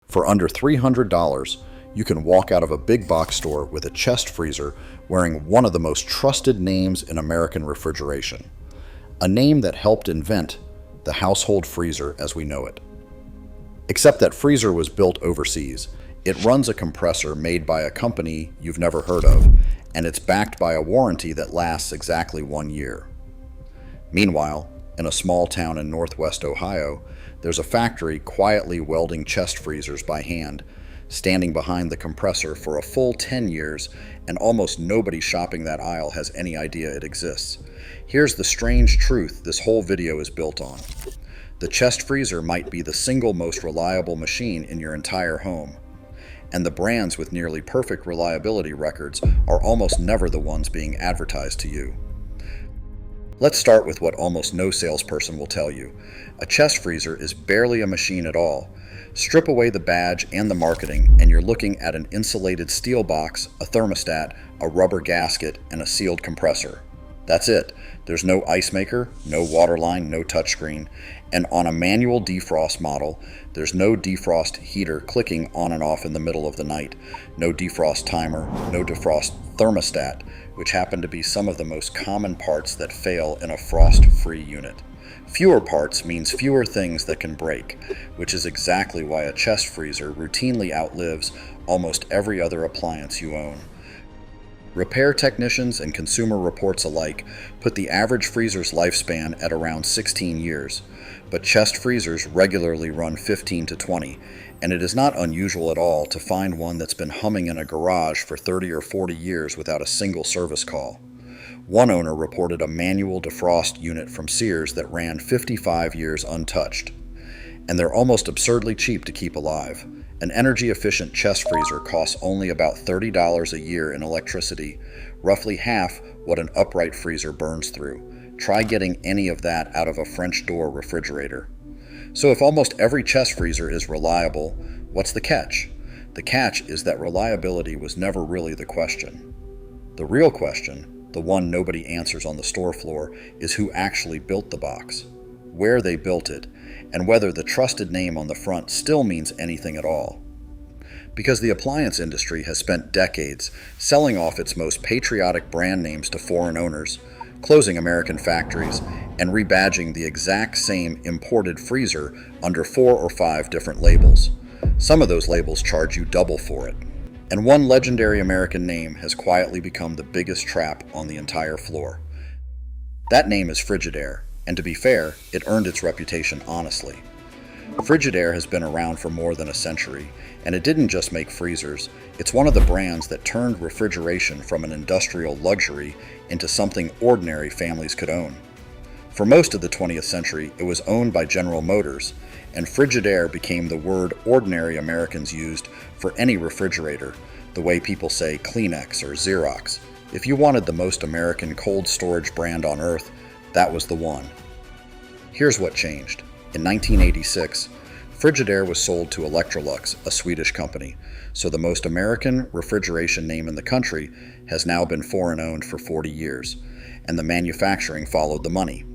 For under $300, you can walk out of a big box store with a chest freezer wearing one of the most trusted names in American refrigeration. A name that helped invent the household freezer as we know it. Except that freezer was built overseas. It runs a compressor made by a company you've never heard of, and it's backed by a warranty that lasts exactly 1 year. Meanwhile, in a small town in northwest Ohio, there's a factory quietly welding chest freezers by hand, standing behind the compressor for a full 10 years, and almost nobody shopping that aisle has any idea it exists. Here's the strange truth this whole video is built on. The chest freezer might be the single most reliable machine in your entire home, and the brands with nearly perfect reliability records are almost never the ones being advertised to you. Let's start with what almost no salesperson will tell you. A chest freezer is barely a machine at all. Strip away the badge and the marketing, and you're looking at an insulated steel box, a thermostat, a rubber gasket, and a sealed compressor. That's it. There's no ice maker, no water line, no touchscreen, and on a manual defrost model, there's no defrost heater clicking on and off in the middle of the night, no defrost timer, no defrost thermostat, which happen to be some of the most common parts that fail in a frost-free unit. Fewer parts means fewer things that can break, which is exactly why a chest freezer routinely outlives almost every other appliance you own. Repair technicians and Consumer Reports alike put the average freezer's lifespan at around 16 years, but chest freezers regularly run 15 to 20, and it is not unusual at all to find one that's been humming in a garage for 30 or 40 years without a single service call. One owner reported a manual defrost unit from Sears that ran 55 years untouched, and they're almost absurdly cheap to keep alive. An energy-efficient chest freezer costs only about $30 a year in electricity, roughly half what an upright freezer burns through. Try getting any of that out of a French door refrigerator. So if almost every chest freezer is reliable, what's the catch? The catch is that reliability was never really the question. The real question, the one nobody answers on the store floor, is who actually built the box, where they built it, and whether the trusted name on the front still means anything at all. Because the appliance industry has spent decades selling off its most patriotic brand names to foreign owners, closing American factories, and rebadging the exact same imported freezer under 4 or 5 different labels. Some of those labels charge you double for it. And one legendary American name has quietly become the biggest trap on the entire floor. That name is Frigidaire. And to be fair, it earned its reputation honestly. Frigidaire has been around for more than a century, and it didn't just make freezers. It's one of the brands that turned refrigeration from an industrial luxury into something ordinary families could own. For most of the 20th century, it was owned by General Motors, and Frigidaire became the word ordinary Americans used for any refrigerator, the way people say Kleenex or Xerox. If you wanted the most American cold storage brand on earth, that was the one. Here's what changed. In 1986, Frigidaire was sold to Electrolux, a Swedish company, so the most American refrigeration name in the country has now been foreign-owned for 40 years, and the manufacturing followed the money.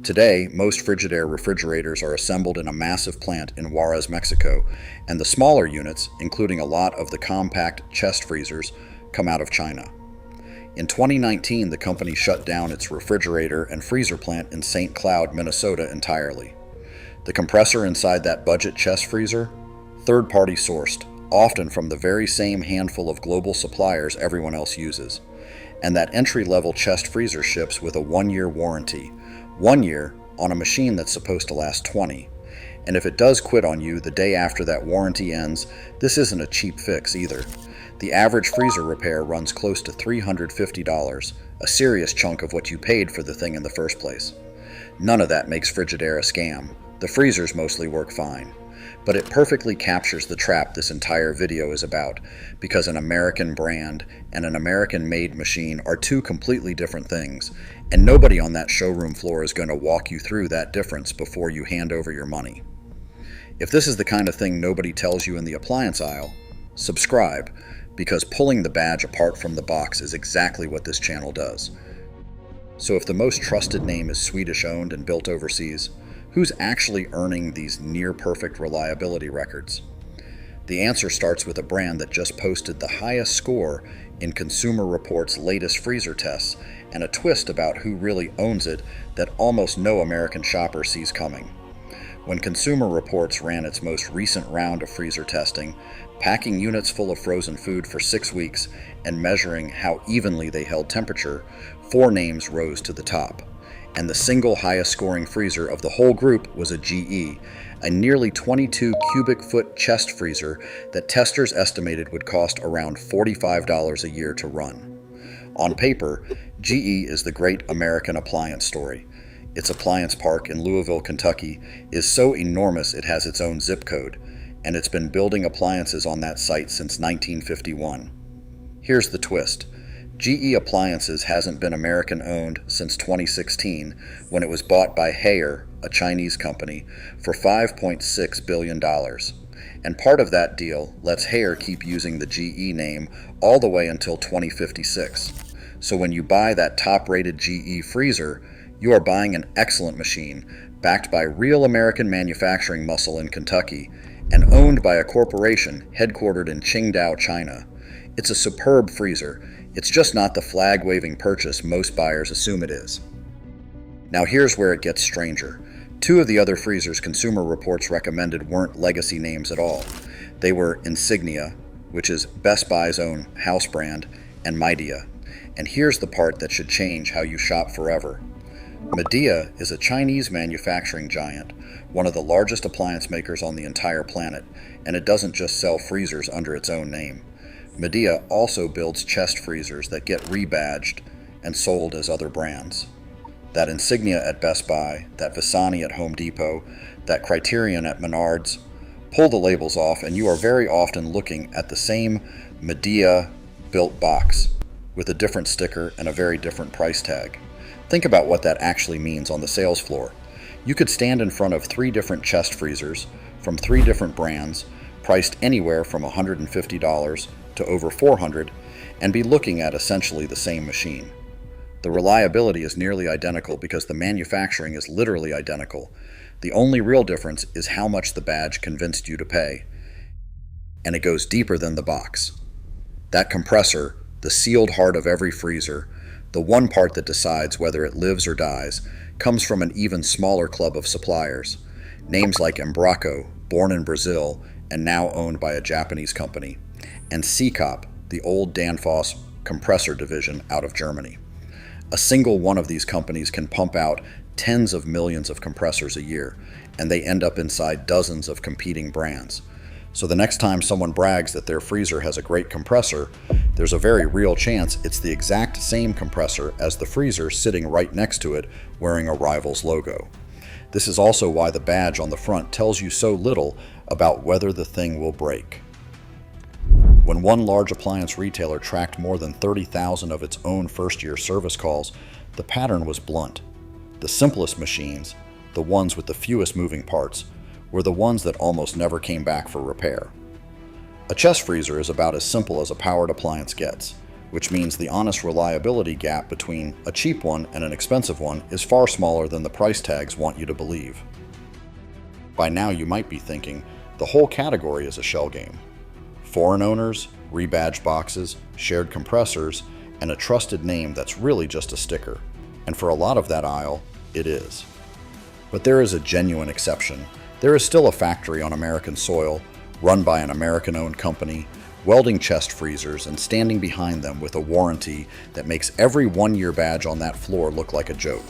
Today, most Frigidaire refrigerators are assembled in a massive plant in Juarez, Mexico, and the smaller units, including a lot of the compact chest freezers, come out of China. In 2019, the company shut down its refrigerator and freezer plant in St. Cloud, Minnesota entirely. The compressor inside that budget chest freezer? Third-party sourced, often from the very same handful of global suppliers everyone else uses. And that entry-level chest freezer ships with a 1-year warranty. 1 year on a machine that's supposed to last 20. And if it does quit on you the day after that warranty ends, this isn't a cheap fix either. The average freezer repair runs close to $350, a serious chunk of what you paid for the thing in the first place. None of that makes Frigidaire a scam. The freezers mostly work fine. But it perfectly captures the trap this entire video is about, because an American brand and an American-made machine are two completely different things, and nobody on that showroom floor is going to walk you through that difference before you hand over your money. If this is the kind of thing nobody tells you in the appliance aisle, subscribe, because pulling the badge apart from the box is exactly what this channel does. So if the most trusted name is Swedish-owned and built overseas, who's actually earning these near-perfect reliability records? The answer starts with a brand that just posted the highest score in Consumer Reports' latest freezer tests, and a twist about who really owns it that almost no American shopper sees coming. When Consumer Reports ran its most recent round of freezer testing, packing units full of frozen food for 6 weeks and measuring how evenly they held temperature, 4 names rose to the top. And the single highest scoring freezer of the whole group was a GE, a nearly 22 cubic foot chest freezer that testers estimated would cost around $45 a year to run. On paper, GE is the great American appliance story. Its appliance park in Louisville, Kentucky is so enormous it has its own zip code, and it's been building appliances on that site since 1951. Here's the twist. GE Appliances hasn't been American-owned since 2016, when it was bought by Haier, a Chinese company, for $5.6 billion. And part of that deal lets Haier keep using the GE name all the way until 2056. So when you buy that top-rated GE freezer, you are buying an excellent machine, backed by real American manufacturing muscle in Kentucky, and owned by a corporation headquartered in Qingdao, China. It's a superb freezer. It's just not the flag-waving purchase most buyers assume it is. Now here's where it gets stranger. 2 of the other freezers Consumer Reports recommended weren't legacy names at all. They were Insignia, which is Best Buy's own house brand, and Midea. And here's the part that should change how you shop forever. Midea is a Chinese manufacturing giant, one of the largest appliance makers on the entire planet, and it doesn't just sell freezers under its own name. Midea also builds chest freezers that get rebadged and sold as other brands. That Insignia at Best Buy, that Visani at Home Depot, that Criterion at Menards, pull the labels off and you are very often looking at the same Midea built box with a different sticker and a very different price tag. Think about what that actually means on the sales floor. You could stand in front of 3 different chest freezers from 3 different brands, priced anywhere from $150 to over $400, and be looking at essentially the same machine. The reliability is nearly identical because the manufacturing is literally identical. The only real difference is how much the badge convinced you to pay. And it goes deeper than the box. That compressor, the sealed heart of every freezer, the one part that decides whether it lives or dies, comes from an even smaller club of suppliers. Names like Embraco, born in Brazil and now owned by a Japanese company, and Seacop, the old Danfoss compressor division out of Germany. A single one of these companies can pump out tens of millions of compressors a year, and they end up inside dozens of competing brands. So the next time someone brags that their freezer has a great compressor, there's a very real chance it's the exact same compressor as the freezer sitting right next to it wearing a rival's logo. This is also why the badge on the front tells you so little about whether the thing will break. When one large appliance retailer tracked more than 30,000 of its own first-year service calls, the pattern was blunt. The simplest machines, the ones with the fewest moving parts, were the ones that almost never came back for repair. A chest freezer is about as simple as a powered appliance gets, which means the honest reliability gap between a cheap one and an expensive one is far smaller than the price tags want you to believe. By now you might be thinking, the whole category is a shell game. Foreign owners, rebadged boxes, shared compressors, and a trusted name that's really just a sticker. And for a lot of that aisle, it is. But there is a genuine exception. There is still a factory on American soil, run by an American-owned company, welding chest freezers and standing behind them with a warranty that makes every one-year badge on that floor look like a joke.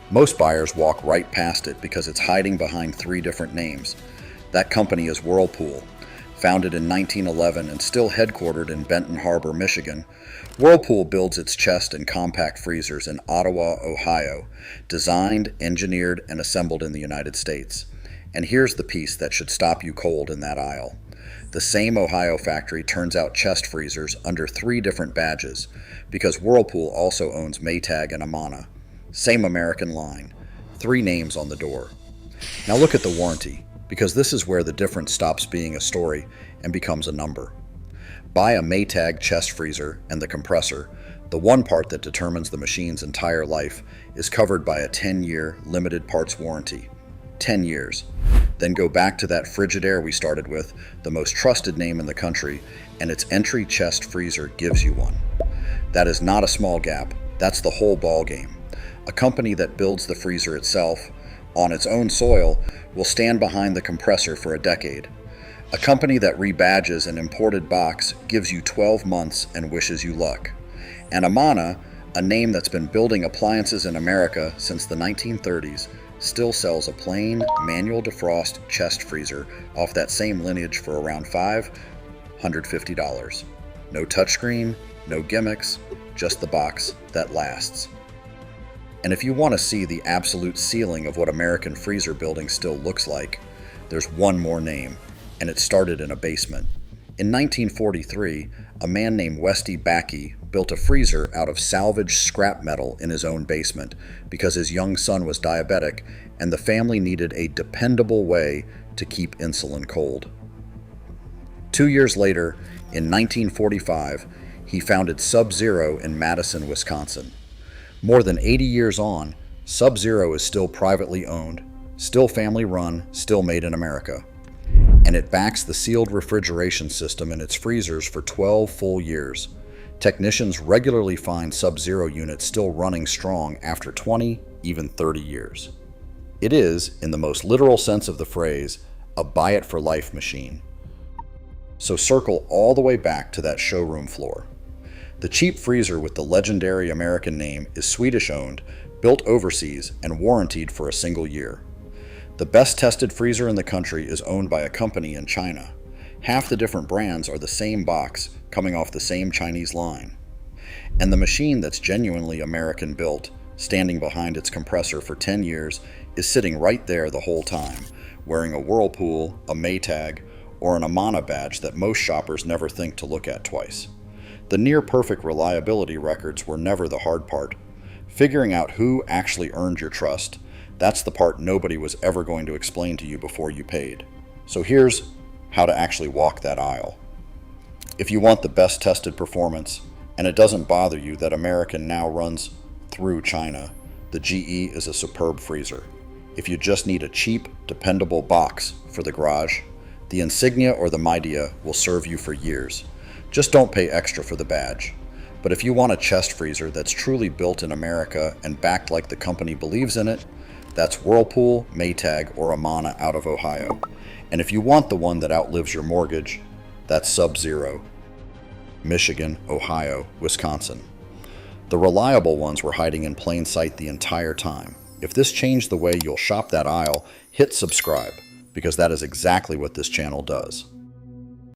Most buyers walk right past it because it's hiding behind 3 different names. That company is Whirlpool. Founded in 1911 and still headquartered in Benton Harbor, Michigan, Whirlpool builds its chest and compact freezers in Ottawa, Ohio, designed, engineered, and assembled in the United States. And here's the piece that should stop you cold in that aisle. The same Ohio factory turns out chest freezers under 3 different badges, because Whirlpool also owns Maytag and Amana. Same American line, 3 names on the door. Now look at the warranty, because this is where the difference stops being a story and becomes a number. Buy a Maytag chest freezer and the compressor, the one part that determines the machine's entire life, is covered by a 10-year limited parts warranty. 10 years. Then go back to that Frigidaire we started with, the most trusted name in the country, and its entry chest freezer gives you one. That is not a small gap, that's the whole ball game. A company that builds the freezer itself, on its own soil, will stand behind the compressor for a decade. A company that rebadges an imported box gives you 12 months and wishes you luck. And Amana, a name that's been building appliances in America since the 1930s, still sells a plain, manual defrost chest freezer off that same lineage for around $550. No touchscreen, no gimmicks, just the box that lasts. And if you want to see the absolute ceiling of what American freezer building still looks like, there's one more name, and it started in a basement. In 1943, a man named Westy Backey built a freezer out of salvaged scrap metal in his own basement because his young son was diabetic and the family needed a dependable way to keep insulin cold. 2 years later, in 1945, he founded Sub-Zero in Madison, Wisconsin. More than 80 years on, Sub-Zero is still privately owned, still family run, still made in America. And it backs the sealed refrigeration system in its freezers for 12 full years. Technicians regularly find Sub-Zero units still running strong after 20, even 30 years. It is, in the most literal sense of the phrase, a buy-it-for-life machine. So circle all the way back to that showroom floor. The cheap freezer with the legendary American name is Swedish-owned, built overseas, and warranted for a single year. The best-tested freezer in the country is owned by a company in China. Half the different brands are the same box, coming off the same Chinese line. And the machine that's genuinely American-built, standing behind its compressor for 10 years, is sitting right there the whole time, wearing a Whirlpool, a Maytag, or an Amana badge that most shoppers never think to look at twice. The near-perfect reliability records were never the hard part. Figuring out who actually earned your trust, that's the part nobody was ever going to explain to you before you paid. So here's how to actually walk that aisle. If you want the best tested performance, and it doesn't bother you that American now runs through China, the GE is a superb freezer. If you just need a cheap, dependable box for the garage, the Insignia or the Midea will serve you for years. Just don't pay extra for the badge. But if you want a chest freezer that's truly built in America and backed like the company believes in it, that's Whirlpool, Maytag, or Amana out of Ohio. And if you want the one that outlives your mortgage, that's Sub-Zero. Michigan, Ohio, Wisconsin. The reliable ones were hiding in plain sight the entire time. If this changed the way you'll shop that aisle, hit subscribe, because that is exactly what this channel does.